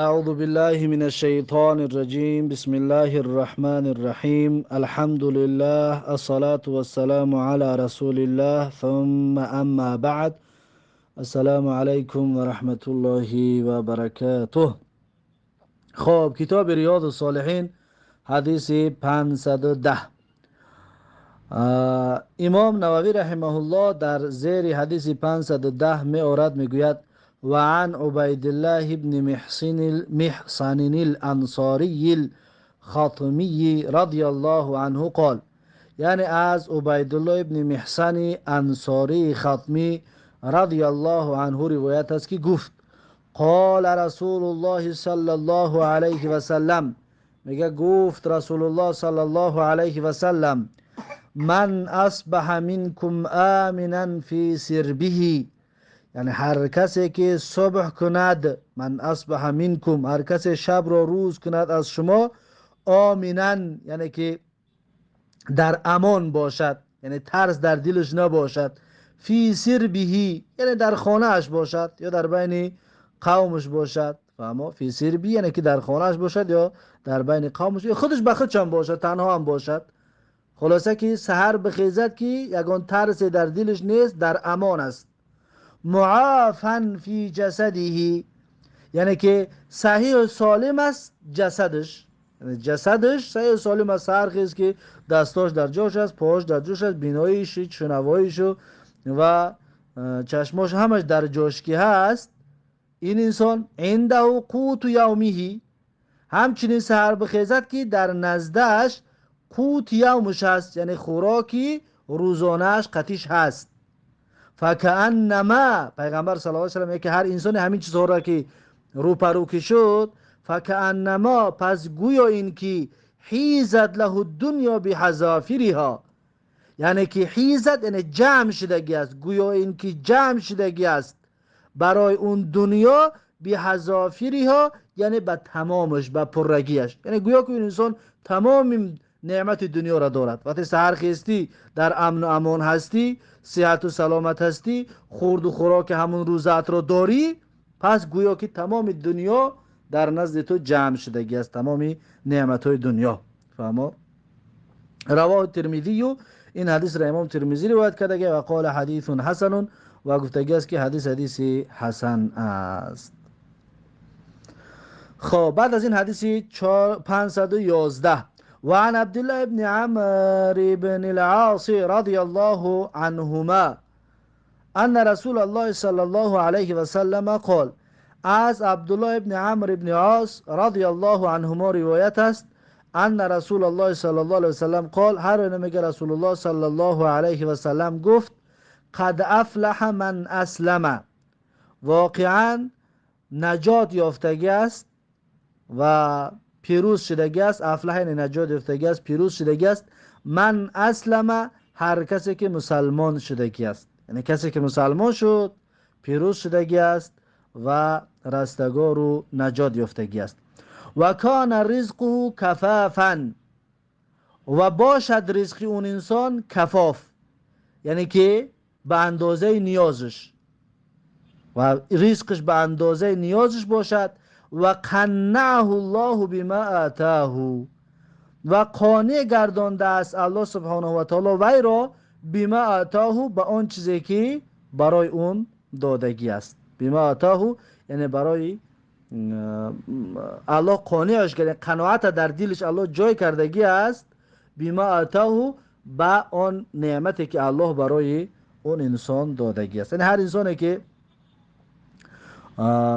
أعوذ بالله من الشيطان الرجيم بسم الله الرحمن الرحيم الحمد لله الصلاة والسلام على رسول الله ثم أما بعد السلام عليكم ورحمة الله وبركاته. خب کتاب ریاض الصالحین حدیث 510. امام نووی رحمه الله در زیر حدیث 510 می آورد میگوید و عن عبید الله ابن محصن الانصاری الخاتمی رضی الله عنه قال، یعنی از عبید الله ابن محصن انصاری خاتمی رضی الله عنه روایت است که گفت قال رسول الله صلی الله علیه و سلم، میگه گفت رسول الله صلی الله علیه و سلم من اصبح منکم آمنا فی سربه، یعنی هر کسی که صبح کند، من اصبح منکم، هر کسی شب را روز کند از شما، آمنا یعنی که در امان باشد، یعنی ترس در دلش نباشد، فی سربه یعنی در خانه اش باشد یا در بین قومش باشد. فهمو فی سربه یعنی که در خانه اش باشد یا در بین قومش یا خودش به خودش هم باشد، تنها هم باشد. خلاصه که سحر بخیزد که یگان ترس در دلش نیست، در امان است. معافا فی جسده یعنی که صحیح و سالم است جسدش، یعنی جسدش صحیح و سالم است، سحر خیز که دستاش در جاش است، پاش در جاش است، بیناییش، شنواییش و چشماش همش در جاش که هست. این انسان عنده قوت یومه، همچنین سحر بخیزد که در نزدش قوت یومش هست، یعنی خوراکی روزانهش قطیش هست. فکأنما، پیغمبر صلی الله علیه و سلم که هر انسان همین چیزها را که روپروکی شد، فکأنما پس گویا این که حیزت له الدنیا بحذافیرها، یعنی که حیزت یعنی جمع شدگی است، گویا این که جمع شدگی است برای اون دنیا، بحذافیرها یعنی به تمامش، به پررگیش، یعنی گویا که این انسان تمام نعمت دنیا را دارد. وقتی سحر خیستی در امن و امان هستی، صحت و سلامت هستی، خورد و خوراک همون روزت را داری، پس گویا که تمام دنیا در نزد تو جمع شدگی است، تمام نعمت های دنیا. فهمو؟ رواه ترمذی، و این حدیث را امام ترمذی روایت کرده و قال حدیث حسن، و گفتگی است که حدیث حسن است. خب بعد از این حدیث 511 وعن عبد الله بن عمرو بن العاص رضي الله عنهما أن رسول الله صلى الله عليه وسلم قال، از عبدالله ابن عمرو ابن عاص رضی الله عنهما روایت است، ان رسول الله صلی الله علیه وسلم قال، هر نمیگه رسول الله صلی الله علیه وسلم گفت قد افلح من اسلم، واقعا نجات یافتگی است و پیروز شدگی است. افلح یعنی نجات یافتگی است، پیروز شدگی است. من اسلم، هر کسی که مسلمان شدگی است، یعنی کسی که مسلمان شد پیروز شدگی است و رستگار و نجات یافتگی است. و کان رزقه کفافا، و باشد رزق اون انسان کفاف، یعنی که به اندازه نیازش، و رزقش به اندازه نیازش باشد. و قنعه الله بما آتاه، و قانع گردانده است الله سبحانه و تعالی وی را بما آتاه، به آن چیزی که برای اون دادگی است. بما آتاه یعنی برای الله قانعش کرده، قناعت در دلش الله جای کردگی است. بما آتاه به آن نعمتی که الله برای اون انسان دادگی است. یعنی هر انسانی که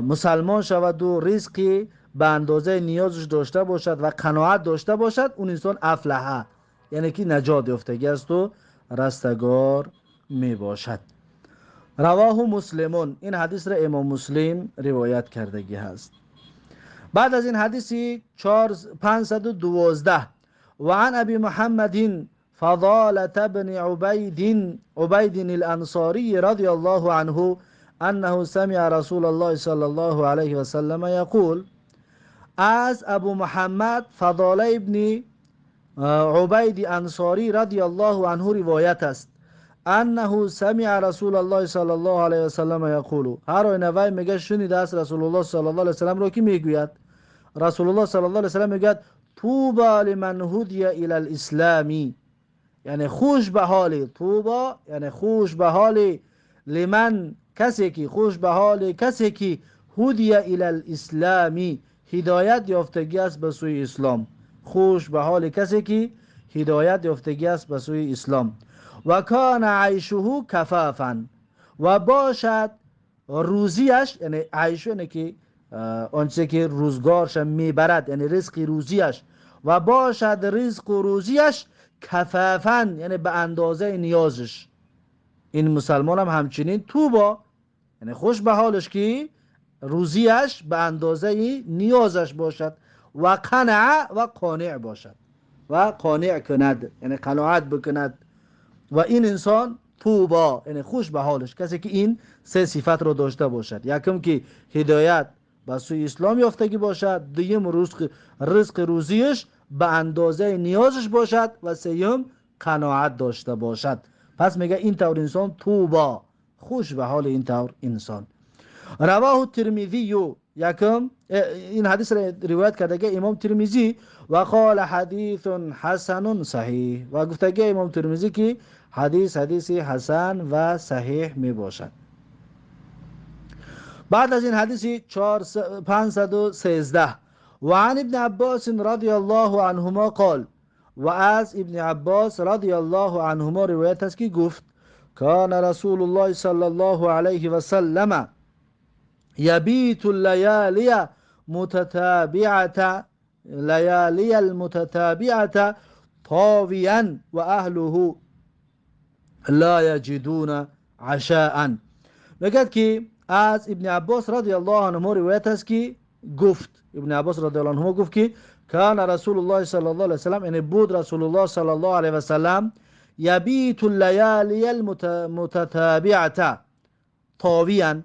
مسلمان شود و رزقی به اندازه نیازش داشته باشد و قناعت داشته باشد، اون انسان افلحه، یعنی که نجات یافتگی است و رستگار می باشد. رواه مسلمون، این حدیث را امام مسلم روایت کردگی هست. بعد از این حدیث 512 وعن ابي محمد فضالة بن عبيد الانصاري رضي الله عنه انه سمع رسول الله صلی الله علیه و سلم یقول، از ابو محمد فضاله ابن عبید انصاری رضی الله عنه روایت است، انه سمع رسول الله صلی الله علیه و سلم یقول، هر آینه وی میگه شنیده است رسول الله صلی الله علیه و سلم رو که میگوید، رسول الله صلی الله علیه و سلم میگه طوبى لمن هدی الى الاسلام، یعنی خوش به حال، طوبى یعنی خوش به حال، لمن کسی که، خوش به حال کسی که هدی الی الاسلام هدایت یافتگی است به سوی اسلام، خوش به حال کسی که هدایت یافتگی است به سوی اسلام. و کان عیشه کفافا، و باشد روزیش، یعنی عیشه یعنی که آنچه که روزگارش میبرد، یعنی رزق روزیش، و باشد رزق و روزیش کفافا یعنی به اندازه نیازش. این مسلمان هم همچنین توبا، یعنی خوش به حالش که روزیش به اندازه نیازش باشد، و قنع و قانع باشد، و قانع کند یعنی قناعت بکند. و این انسان توبا یعنی خوش به حالش، کسی که این سه صفت رو داشته باشد: یکم که هدایت به سوی اسلام یافتگی باشد، دوم رزق روزیش به اندازه نیازش باشد، و سوم قناعت داشته باشد. پس میگه این طور انسان توبا، خوش به حال این طور انسان. رواه ترمذی، یکم این حدیث را روایت کرده امام ترمذی، و قال حدیث حسن صحیح، و گفته امام ترمذی که حدیث حسن و صحیح می باشد. بعد از این حدیث 513 و عن ابن عباس رضی الله عنهما قال، و از ابن عباس رضی الله عنهما روایت است که گفت کان رسول الله صلی الله علیه و سلم یبیت الليالي متتابعة، لیالی المتتابعة طاویا و اهله لا یجدون عشاء. میگه که از ابن عباس رضی الله عنه روایت است که گفت، ابن عباس رضی الله عنه گفت که کان رسول الله صلی الله علیه و سلم، یعنی بود رسول الله صلی الله علیه و سلم، یبیت الليالي المتتابعة طاویا،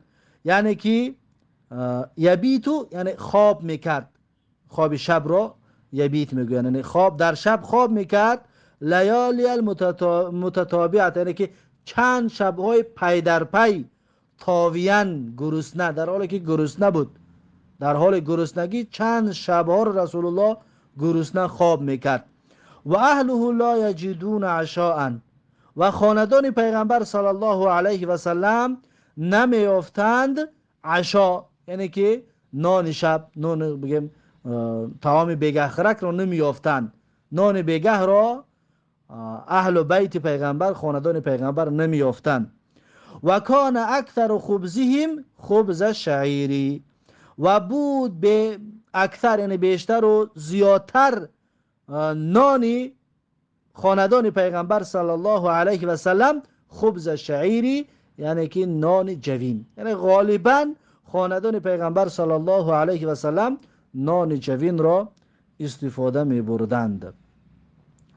یعنی که یبیتو یعنی خواب میکرد، خواب شب را یبیت میگوین، یعنی خواب در شب خواب میکرد، لیالی المتتابعه یعنی که چند شبهای پی در پی، طاویان گرسنه، در حالی که گرسنه بود، در حال گرسنگی چند شبها رسول الله گرسنه خواب میکرد. و اهله لا یجدون عشاء، و خاندان پیغمبر صلی الله علیه و سلم نمیافتند عشا، یعنی که نان شب، نان بگیم طعام بیگه خرک را نمیافتند، نان بیگه را اهل بیت پیغمبر، خاندان پیغمبر نمیافتند. و کان اکثر خبزهم خبز شعیری، و بود به اکثر یعنی بیشتر و زیادتر نانی خاندان پیغمبر صلی الله علیه و سلم خبز شعیری، یعنی که نان جوین، یعنی غالبا خاندان پیغمبر صلی الله علیه و سلم نان جوین را استفاده می بردند.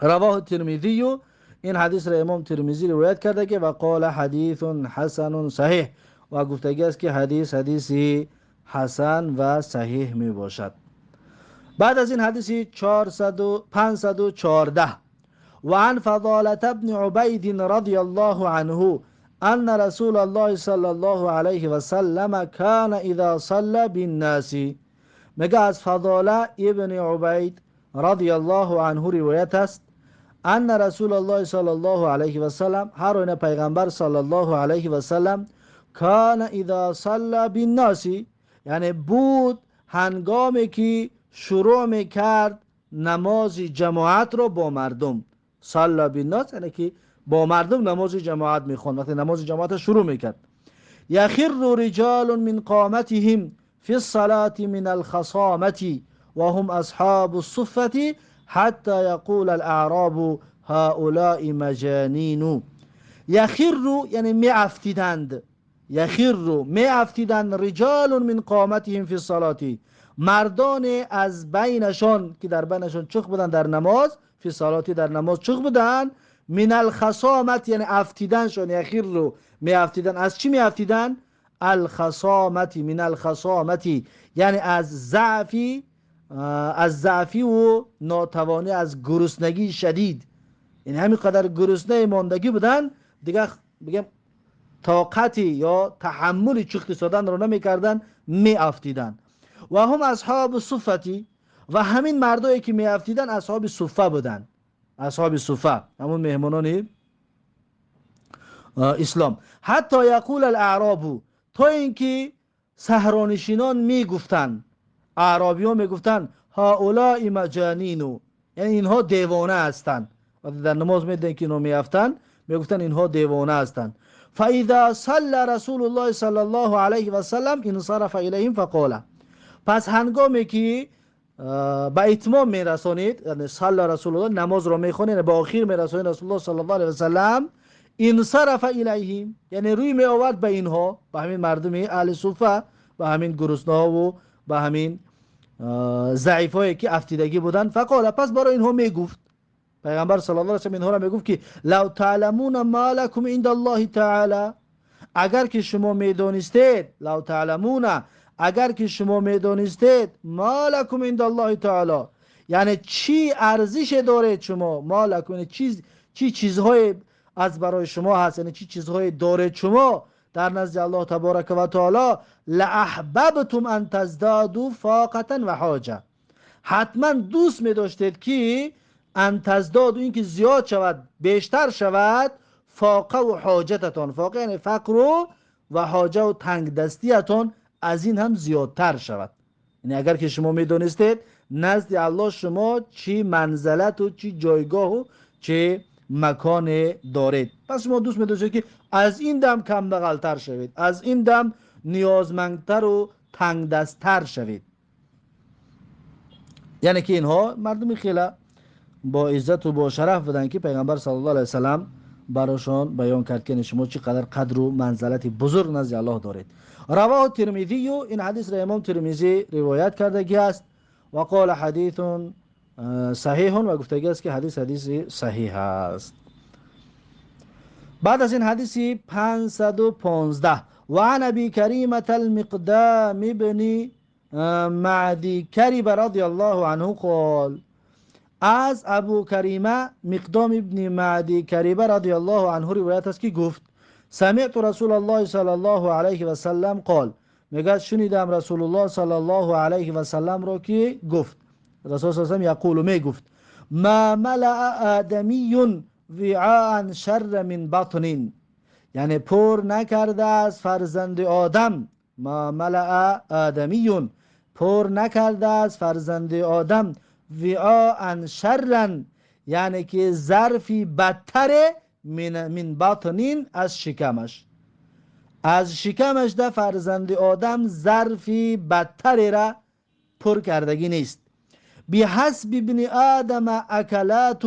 رواه ترمذی، این حدیث را امام ترمذی روایت کرده که و قال حدیث حسن صحیح، و گفته است که حدیث حسن و صحیح می باشد. بعد از این حدیث 514 و عن فضالة بن عبید رضی الله عنه ان رسول الله صلی الله علیه و سلم کان اذا صلى بالناس، میگه از فضاله ابن عبید رضی الله عنه روایت است ان رسول الله صلی الله علیه و سلم، هر آن پیغمبر صلی الله علیه و سلم، کان اذا صلى بالناس یعنی بود هنگامی که شروع میکرد نماز جماعت رو با مردم، صلی بالناس یعنی که با مردم نماز جماعت میخوند، وقتی نماز جماعت شروع میکرد. یخر رجال من قامتهم فی الصلاة من الخصامة و هم اصحاب الصفة حتی یقول الاعراب هؤلاء مجانین. یخر یعنی میافتیدند، یخر میافتیدند، رجال من قامتهم فی الصلاة مردان از بینشان که در بینشان چخ بودن در نماز، فی الصلاة در نماز چخ بودن، من الخصامت یعنی افتیدنشان، یخیر رو می افتیدن. از چی می افتیدن؟ الخصامتی، من الخصامتی یعنی از ضعفی و ناتوانی، از گرسنگی شدید، یعنی همین قدر گرسنه ماندگی بودن دیگه بگم طاقتی یا تحمل چخت سادن رو نمیکردن، می افتیدن. و هم اصحاب صفتی، و همین مردایی که می افتیدن اصحاب صفه بودن. اصحاب صفه همون مهمانان اسلام. حتی یقول الاعراب، تا اینکه صحرانشینان میگفتند، اعرابیان میگفتند هؤلاء مجانین، یعنی اینها دیوانه هستند. وقتی در نماز میدن که اینها میافتند میگفتند اینها دیوانه هستند. فاذا صلى رسول الله صلی الله علیه و سلم انصرف الیهم فقال، پس هنگامی که به اتمام میرسانید، یعنی صلی رسول الله، نماز رو میخونید به آخر میرسانید رسول الله صلی الله علیه و سلم، انصرف الیهم، یعنی روی می آورد به اینها، به همین مردم اهل صفه، به همین گرسنه‌ها و به همین ضعیفایی که افتیدگی بودن. فقال، پس برای اینها میگفت، پیغمبر صلی الله علیه و سلم اینها را میگفت که لو تعلمون ما لكم عند الله تعالی، اگر که شما میدونستید، لو تعلمون، اگر که شما میدونستید، ما لكم عند الله تعالی، یعنی چی ارزش دارید شما، ما لكم چی چیزهای از برای شما هست، یعنی چی چیزهای دارید شما در نزد الله تبارک و تعالی، لاحببتم ان تزدادوا فاقه و حاجه، حتما دوست می داشتید که ان تزدادوا، این که زیاد شود، بیشتر شود، فاقه و حاجتتان، فاقه یعنی فقر و حاجه و تنگ دستیتان از این هم زیادتر شود. یعنی اگر که شما می دونستید نزد الله شما چی منزلت و چی جایگاه و چه مکان دارید، پس شما دوست می داشتید که از این دم کم بغلتر شوید، از این دم نیازمندتر و تنگ دستتر شوید. یعنی که اینها مردم خیلی با عزت و با شرف بودن که پیغمبر صلی الله علیه و سلم براشون بیان کرد که شما چقدر قدر و منزلت بزرگ نزد الله دارید. رواه ترمذی، این حدیث را امام ترمذی روایت کردگی است و قال حدیث صحیح، و گفتگی است که حدیث صحیح است. بعد از این حدیث 515 و عن ابی کریمة المقدام ابن معدی کریب رضی الله عنه قال، از ابو کریمه مقدام ابن معدی کریبه رضی الله عنه روایت است که گفت سمعت رسول الله صلی الله علیه و سلم قال، میگه شنیدم رسول الله صلی الله علیه و سلم را که گفت، رسول صلی الله علیه و سلم یقول، میگفت ما ملأ آدمی وعاء شر من بطن، یعنی پر نکرده از فرزند آدم، ما ملأ آدمی، پر نکرده از فرزند آدم، وعاء شرا، یعنی که ظرفی بدتره، من بطنین، از شکمش، از شکمش ده فرزند آدم ظرفی بدتره را پر کردگی نیست. بحسب ابن آدم اکلات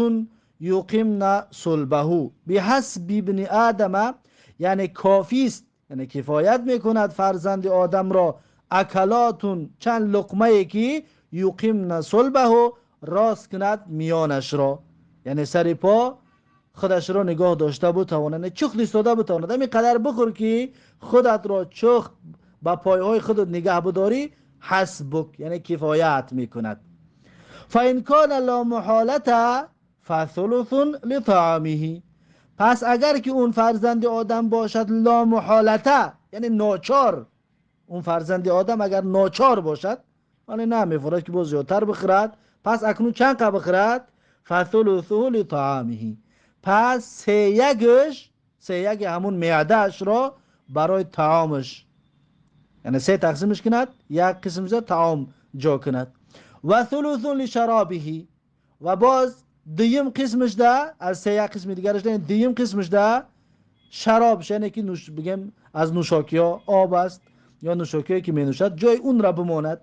یقمن صلبه، بحسب ابن آدم یعنی کافی است، یعنی کفایت میکند فرزند آدم را، اکلاتون چند لقمه که یقمن صلبه راست کند میانش را، یعنی سر پا خودش را نگاه داشته بتواند، چخ ایستاده بتواند، همین قدر بخور که خودت را چخ با پایهای خودت نگه بداری، حسبک یعنی کفایت میکند. فان کان لا محالت فثلث لطعامه، پس اگر که اون فرزند آدم باشد لا محالته، یعنی ناچار، اون فرزند آدم اگر ناچار باشد، ولی نمیفرد که باز زیادتر بخورد، پس اکنون چند قبل بخورد، فثلثه لطعامه، پس سه یک همون معدهش را برای طعامش، یعنی سه تقسیمش کند، یک قسم زد طعام جا کند. و ثلث لشرابه، و باز دیم قسمش ده، از سه یک قسم دیگرش ده، دیم قسمش ده شرابش، یعنی که بگم از نوشاکی ها آب است یا نوشاکی که می نوشد، جای اون را بماند.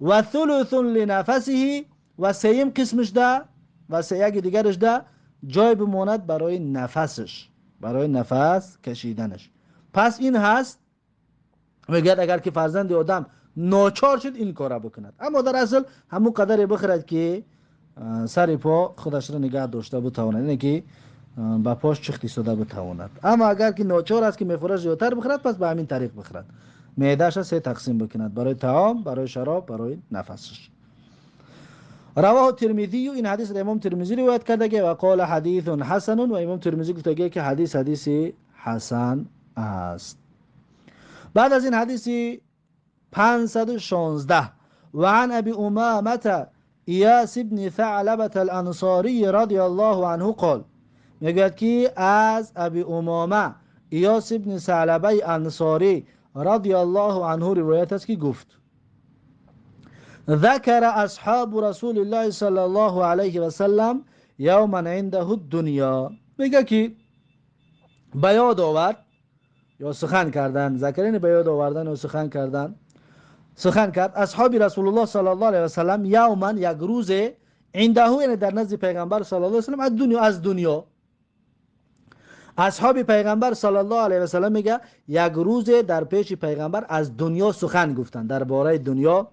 و ثلث لنفسه، و سیم قسمش ده و سه یک دیگرش ده جای بماند برای نفسش، برای نفس کشیدنش. پس این هست میگه اگر که فرزند آدم ناچار شد این کارا بکند، اما در اصل همون قدر بخورد که سر پا خودش را نگه داشته بتواند، یعنی که با پاش چختی ساده بتواند. اما اگر که ناچار است که میفرش زیادتر بخورد، پس به همین طریق بخورد، معده‌اش سه تقسیم بکند، برای طعام، برای شراب، برای نفسش. رواه ترمذی، این حدیث را امام ترمذی روایت کرده و قال حدیث حسن، و امام ترمذی گفته که حدیث حسن است. بعد از این حدیث 516 و عن ابي امامه ایاس بن ثعلبة الانصاری رضی الله عنه قال، میگوید که از ابی امامه ایاس بن ثعلبه انصاری رضی الله عنه روایت است که گفت ذکر اصحاب رسول الله صلی الله علیه و سلم یوما عنده الدنیا، میگه که به یاد آورد یا سخن کردن، ذکرین به یاد آوردن و سخن کردن، سخن کرد اصحاب رسول الله صلی الله علیه و سلم یوما، یک روز، عنده یعنی در نزد پیغمبر صلی الله علیه و سلم، از دنیا. اصحاب پیغمبر صلی الله علیه و سلم میگه یک روز در پیش پیغمبر از دنیا سخن گفتن، درباره دنیا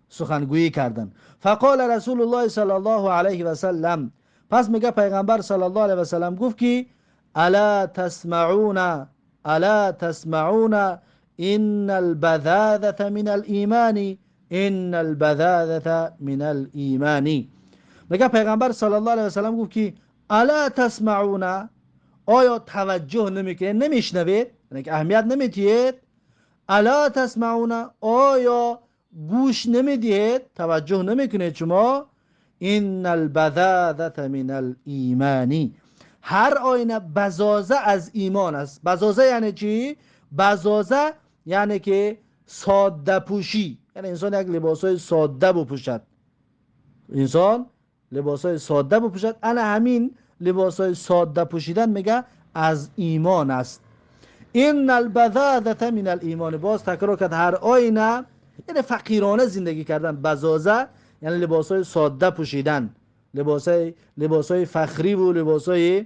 سخنگویی کردن. فقال رسول الله صلی الله علیه و سلم، پس میگه پیغمبر صلی الله علیه و سلم گفت که الا تسمعون ان البذاذة من الايمان، ان البذاذة من الايمان. میگه پیغمبر صلی الله علیه و سلم گفت که الا تسمعون، آیا توجه نمیکنید، نمیشنوید، یعنی که اهمیت نمیدید. الا تسمعون، آیا گوش نمیدید، توجه نمیکنید شما. ان البذاذة من الايمان، هر آینه بزازه از ایمان است. بزازه یعنی چی؟ بزازه یعنی که ساده پوشی، یعنی انسان یک لباسای ساده بپوشد، انسان لباسای ساده بپوشد. انا همین لباسای ساده پوشیدن میگه از ایمان است. این البذاذة من الایمان، باز تکرار کرد هر آینه یعنی فقیرانه زندگی کردن. بزازه یعنی لباسای ساده پوشیدن، لباسای فخری و لباسای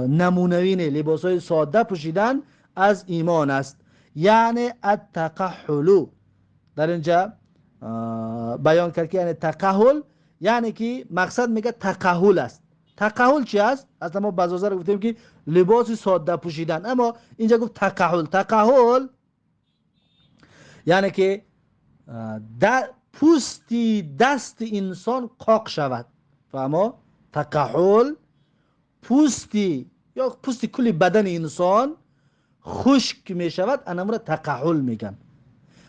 نمونوی نه، لباسای ساده پوشیدن از ایمان است. یعنی التقحل، در اینجا بیان کرد که یعنی تقحل، یعنی که مقصد میگه تقحل است. تقحل چی است؟ اصلا ما بزازه رو گفتیم که لباس ساده پوشیدن، اما اینجا گفت تقحل. تقحل یعنی که پوستی دست انسان قاق شود. فهمو؟ تقحل پوستی یا پوستی کلی بدن انسان خشک می شود، انم را تقحل میگن.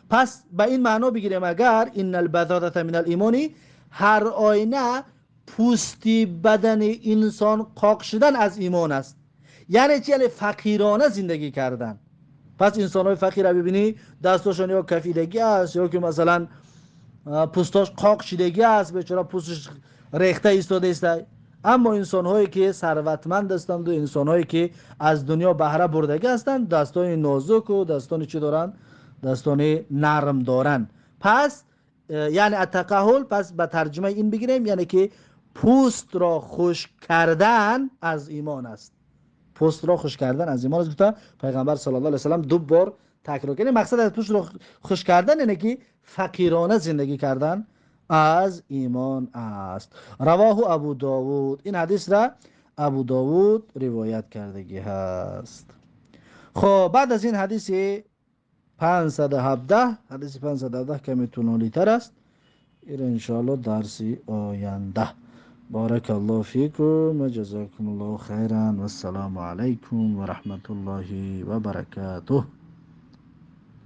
پس به این معنا بگیریم اگر ان البذاذة من الایمان، هر آینه پوستی بدن انسان قاق شدن از ایمان است. یعنی چی؟ یعنی فقیرانه زندگی کردن. پس انسان های فقیر ببینی دستاشون یا کفیدگی است یا که مثلا پوستاش قاق شدگی است، بیچاره پوستش ریخته ایستاده است. اما انسان هایی که ثروتمند هستند و انسان هایی که از دنیا بهره بردگی هستند، دستان نازک و دستان چی دارن؟ دستان نرم دارن. پس یعنی التقحل، پس به ترجمه این بگیریم یعنی که پوست را خشک کردن از ایمان است. پوست را خشک کردن از ایمان است. گفته پیغمبر صلی الله علیه و سلم دو بار تکرار کرد. مقصد از پوست را خشک کردن اینه که فقیرانه زندگی کردن از ایمان است. رواه ابو داود، این حدیث را ابو داود روایت کردگی هست. خب بعد از این حدیث 517، حدیث 517 کمی طولانی تر است، این انشاءالله درسی آینده. بارک الله فیکم و جزاکم الله خیرا و السلام علیکم و رحمت الله و برکاته.